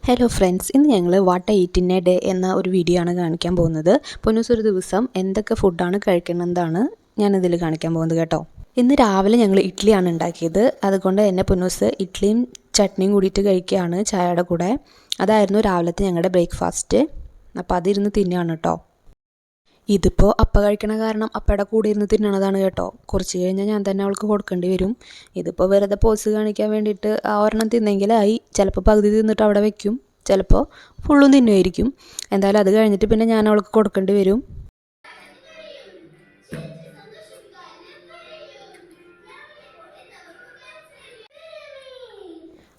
Hello friends, ഇന്ന് ഞങ്ങൾ what I eat in A day എന്ന ഒരു വീഡിയോ ആണ് കാണിക്കാൻ പോകുന്നത്. പൊന്നൂസ് ഒരു ദിവസം എന്തൊക്കെ ഫുഡാണ് കഴിക്കുന്നതാണ് ഞാനിതിൽ കാണിക്കാൻ പോകുന്നത് കേട്ടോ. ഇന്ന് രാവിലെ ഞങ്ങൾ ഇഡ്ഡലിയാണ് ഉണ്ടാക്കിയത്. അതുകൊണ്ട് തന്നെ പൊന്നൂസ് ഇഡ്ഡലിയും ചട്നിയും കൂടിയിട്ട് കഴിക്കുകയാണ് ചായയുടെ കൂടെ. അതായിരുന്നു രാവിലത്തെ ഞങ്ങളുടെ ബ്രേക്ക്ഫാസ്റ്റ്. അപ്പോൾ അതിരുന്ന് തിന്നുകയാണ് കേട്ടോ. ഇതിപ്പോൾ അപ്പ കഴിക്കണ കാരണം അപ്പയുടെ കൂടെ ഇരുന്ന് തിന്നണതാണ് കേട്ടോ. കുറച്ച് കഴിഞ്ഞാൽ ഞാൻ തന്നെ അവൾക്ക് കൊടുക്കേണ്ടി വരും. ഇതിപ്പോൾ വെറുതെ പോസ് കാണിക്കാൻ വേണ്ടിയിട്ട് ആ ഒരെണ്ണം തിന്നെങ്കിലായി. ചിലപ്പോൾ പകുതി തിന്നിട്ട് അവിടെ വെക്കും, ചിലപ്പോൾ ഫുള്ളും തിന്നുമായിരിക്കും. എന്തായാലും അത് കഴിഞ്ഞിട്ട് പിന്നെ ഞാൻ അവൾക്ക് കൊടുക്കേണ്ടി വരും.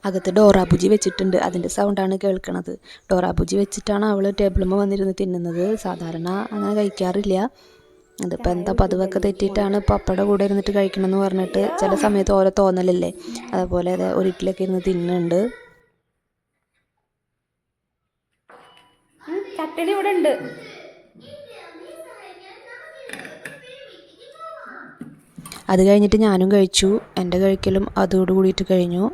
അകത്ത് ഡോറാബുജി വെച്ചിട്ടുണ്ട്, അതിൻ്റെ സൗണ്ടാണ് കേൾക്കണത്. ഡോറാബുജി വെച്ചിട്ടാണ് അവൾ ടേബിളുമ്പോൾ വന്നിരുന്ന് തിന്നുന്നത്. സാധാരണ അങ്ങനെ കഴിക്കാറില്ല. അതിപ്പോൾ എന്താ പതിവൊക്കെ തെറ്റിയിട്ടാണ് പപ്പയുടെ കൂടെ ഇരുന്നിട്ട് കഴിക്കണമെന്ന് പറഞ്ഞിട്ട് ചില സമയത്ത് ഓരോ തോന്നലല്ലേ, അതുപോലെ ഒരു ഇഡ്ഡലിയൊക്കെ ഇരുന്ന് തിന്നുന്നുണ്ട്. ചട്ടണി ഇവിടെ ഉണ്ട്. അത് കഴിഞ്ഞിട്ട് ഞാനും കഴിച്ചു. എൻ്റെ കഴിക്കലും അതോട് കൂടിയിട്ട് കഴിഞ്ഞു.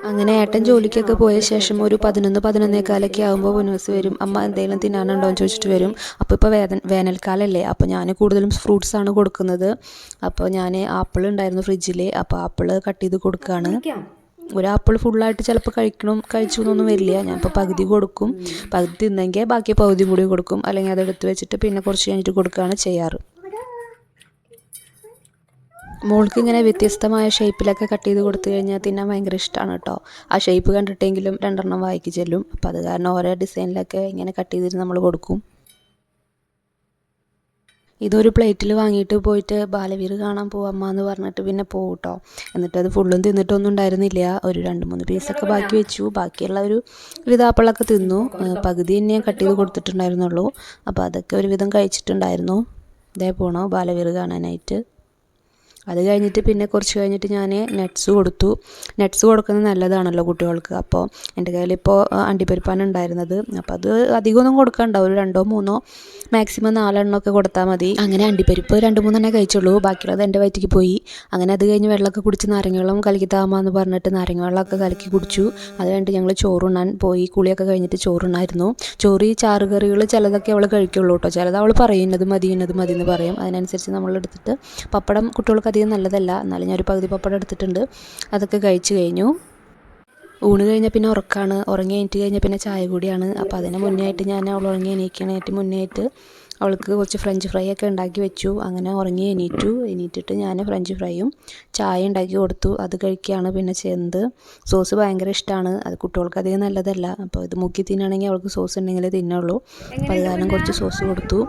അങ്ങനെ ഏട്ടൻ ജോലിക്കൊക്കെ പോയ ശേഷം ഒരു 11-11:15 ആകുമ്പോൾ പൊന്നൂസ് വരും. അമ്മ എന്തെങ്കിലും തിന്നാനുണ്ടോ എന്ന് ചോദിച്ചിട്ട് വരും. അപ്പോൾ ഇപ്പോൾ വേനൽക്കാലമല്ലേ, അപ്പോൾ ഞാൻ കൂടുതലും ഫ്രൂട്ട്സാണ് കൊടുക്കുന്നത്. അപ്പോൾ ഞാൻ ആപ്പിൾ ഉണ്ടായിരുന്നു ഫ്രിഡ്ജിൽ, അപ്പോൾ ആപ്പിൾ കട്ട് ചെയ്ത് കൊടുക്കുകയാണ്. ഒരു ആപ്പിൾ ഫുള്ളായിട്ട് ചിലപ്പോൾ കഴിച്ചു എന്നൊന്നും വരില്ല. ഞാൻ ഇപ്പോൾ പകുതി കൊടുക്കും. പകുതി തിന്നെങ്കിൽ ബാക്കി പകുതിയും കൂടി കൊടുക്കും, അല്ലെങ്കിൽ അതെടുത്ത് വെച്ചിട്ട് പിന്നെ കുറച്ച് കഴിഞ്ഞിട്ട് കൊടുക്കുകയാണ് ചെയ്യാറ്. മോൾക്ക് ഇങ്ങനെ വ്യത്യസ്തമായ ഷേപ്പിലൊക്കെ കട്ട് ചെയ്ത് കൊടുത്തു കഴിഞ്ഞാൽ തിന്നാൻ ഭയങ്കര ഇഷ്ടമാണ് കേട്ടോ. ആ ഷേപ്പ് കണ്ടിട്ടെങ്കിലും 2 വായിക്ക് ചെല്ലും. അപ്പോൾ അത് കാരണം ഓരോ ഡിസൈനിലൊക്കെ ഇങ്ങനെ കട്ട് ചെയ്തിട്ട് നമ്മൾ കൊടുക്കും. ഇതൊരു പ്ലേറ്റിൽ വാങ്ങിയിട്ട് പോയിട്ട് ബാലവീർ കാണാൻ പോവാമ്മ എന്ന് പറഞ്ഞിട്ട് പിന്നെ പോകും കേട്ടോ. എന്നിട്ട് അത് ഫുള്ളും തിന്നിട്ടൊന്നും ഉണ്ടായിരുന്നില്ല. ഒരു 2-3 പീസൊക്കെ ബാക്കി വെച്ചു. ബാക്കിയുള്ള ഒരു വിധാപ്പിളൊക്കെ തിന്നു. പകുതി തന്നെ കട്ട് ചെയ്ത് കൊടുത്തിട്ടുണ്ടായിരുന്നുള്ളൂ. അപ്പോൾ അതൊക്കെ ഒരുവിധം കഴിച്ചിട്ടുണ്ടായിരുന്നു. ഇതേ പോണോ ബാലവീർ കാണാനായിട്ട്. അത് കഴിഞ്ഞിട്ട് പിന്നെ കുറച്ച് കഴിഞ്ഞിട്ട് ഞാൻ നട്ട്സ് കൊടുത്തു. നട്ട്സ് കൊടുക്കുന്നത് നല്ലതാണല്ലോ കുട്ടികൾക്ക്. അപ്പോൾ എൻ്റെ കയ്യിലിപ്പോൾ അണ്ടിപ്പരിപ്പാണ് ഉണ്ടായിരുന്നത്. അപ്പോൾ അത് അധികമൊന്നും കൊടുക്കണ്ട, ഒരു 2-3 മാക്സിമം 4 എണ്ണമൊക്കെ കൊടുത്താൽ മതി. അങ്ങനെ അണ്ടിപ്പരിപ്പ് 2-3 കഴിച്ചുള്ളൂ. ബാക്കിയുള്ളത് എൻ്റെ വയറ്റിക്ക് പോയി. അങ്ങനെ അത് കഴിഞ്ഞ് വെള്ളമൊക്കെ കുടിച്ച് നാരങ്ങ വെള്ളം കലക്കി താമാന്ന് പറഞ്ഞിട്ട് നാരങ്ങ വെള്ളമൊക്കെ കലക്കി കുടിച്ചു. അത് കഴിഞ്ഞിട്ട് ഞങ്ങൾ ചോറുണ്ണാൻ പോയി. കുളിയൊക്കെ കഴിഞ്ഞിട്ട് ചോറുണ്ണായിരുന്നു. ചോറ് ഈ ചാറുകറികൾ ചിലതൊക്കെ അവൾ കഴിക്കുള്ളൂ കേട്ടോ. ചിലത് അവൾ പറയുന്നത് മതി എന്ന് പറയും. അതിനനുസരിച്ച് നമ്മളെടുത്തിട്ട് പപ്പടം കുട്ടികൾക്ക് അധികം നല്ലതല്ല, എന്നാലും ഞാനൊരു പകുതി പപ്പടം എടുത്തിട്ടുണ്ട്. അതൊക്കെ കഴിച്ചു കഴിഞ്ഞു. ഊണ് കഴിഞ്ഞാൽ പിന്നെ ഉറക്കമാണ്. ഉറങ്ങി എണീറ്റ് കഴിഞ്ഞാൽ പിന്നെ ചായ കൂടിയാണ്. അപ്പോൾ അതിന് മുന്നേ ആയിട്ട് ഞാൻ അവൾ ഉറങ്ങി എണീക്കണേറ്റ് മുന്നേ ആയിട്ട് അവൾക്ക് കുറച്ച് ഫ്രഞ്ച് ഫ്രൈ ഒക്കെ ഉണ്ടാക്കി വെച്ചു. അങ്ങനെ ഉറങ്ങി എണീറ്റിട്ട് ഞാൻ ഫ്രഞ്ച് ഫ്രൈയും ചായ ഉണ്ടാക്കി കൊടുത്തു. അത് കഴിക്കുകയാണ് പിന്നെ ചെയ്യുന്നത്. സോസ് ഭയങ്കര ഇഷ്ടമാണ്. അത് കുട്ടികൾക്ക് അധികം നല്ലതല്ല. അപ്പോൾ ഇത് മുക്കി തിന്നുകയാണെങ്കിൽ അവൾക്ക് സോസ് ഉണ്ടെങ്കിലേ തിന്നുള്ളൂ. അപ്പോൾ അത് കാരണം കുറച്ച് സോസ് കൊടുത്തു.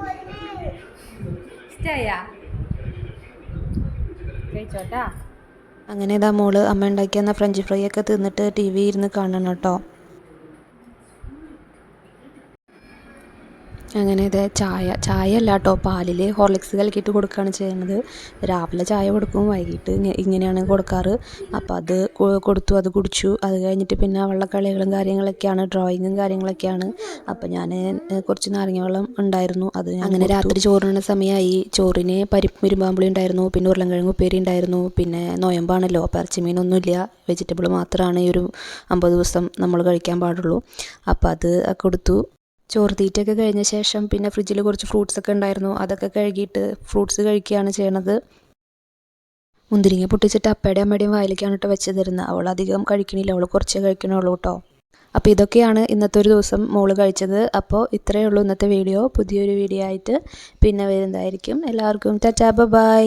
അങ്ങനെ ഇതാ മോള് അമ്മ ഉണ്ടാക്കിയെന്ന ഫ്രഞ്ച് ഫ്രൈ ഒക്കെ തിന്നിട്ട് TV ഇരുന്ന് കാണണം കേട്ടോ. അങ്ങനെ ഇത് ചായ അല്ല കേട്ടോ, പാലിൽ ഹോർലിക്സ് കലക്കിയിട്ട് കൊടുക്കുകയാണ് ചെയ്യുന്നത്. രാവിലെ ചായ കൊടുക്കും, വൈകിട്ട് ഇങ്ങനെയാണ് കൊടുക്കാറ്. അപ്പോൾ അത് കൊടുത്തു, അത് കുടിച്ചു. അത് കഴിഞ്ഞിട്ട് പിന്നെ അവളുടെ കളികളും കാര്യങ്ങളൊക്കെയാണ്, ഡ്രോയിങ്ങും കാര്യങ്ങളൊക്കെയാണ്. അപ്പോൾ ഞാൻ കുറച്ച് നാരങ്ങ വെള്ളം ഉണ്ടായിരുന്നു, അത് അങ്ങനെ രാത്രി ചോറിന് സമയമായി. ചോറിന് പരിപ്പ് ഇരുമ്പാമ്പുളി ഉണ്ടായിരുന്നു, പിന്നെ ഉരുളൻകിഴങ്ങ് ഉപ്പേരി ഉണ്ടായിരുന്നു. പിന്നെ നോയമ്പാണല്ലോ, അപ്പോൾ ഇറച്ചിമീനൊന്നുമില്ല, വെജിറ്റബിൾ മാത്രമാണ് ഈ ഒരു 50 ദിവസം നമ്മൾ കഴിക്കാൻ പാടുള്ളൂ. അപ്പോൾ അത് കൊടുത്തു. ചോറ് തീറ്റയൊക്കെ കഴിഞ്ഞ ശേഷം പിന്നെ ഫ്രിഡ്ജിൽ കുറച്ച് ഫ്രൂട്ട്സൊക്കെ ഉണ്ടായിരുന്നു, അതൊക്കെ കഴുകിയിട്ട് ഫ്രൂട്ട്സ് കഴിക്കുകയാണ് ചെയ്യണത്. മുന്തിരിങ്ങ പൊട്ടിച്ചിട്ട് അപ്പയുടെയും അമ്മയുടെയും വായിലേക്കാണ് കേട്ടോ വെച്ച് തരുന്നത്. അവൾ അധികം കഴിക്കണില്ല, അവൾ കുറച്ചേ കഴിക്കണുള്ളൂ കേട്ടോ. അപ്പോൾ ഇതൊക്കെയാണ് ഇന്നത്തെ ഒരു ദിവസം മോള് കഴിച്ചത്. അപ്പോൾ ഇത്രയേ ഉള്ളൂ ഇന്നത്തെ വീഡിയോ. പുതിയൊരു വീഡിയോ ആയിട്ട് പിന്നെ വരുന്നതായിരിക്കും. എല്ലാവർക്കും ടാറ്റാ ബൈ.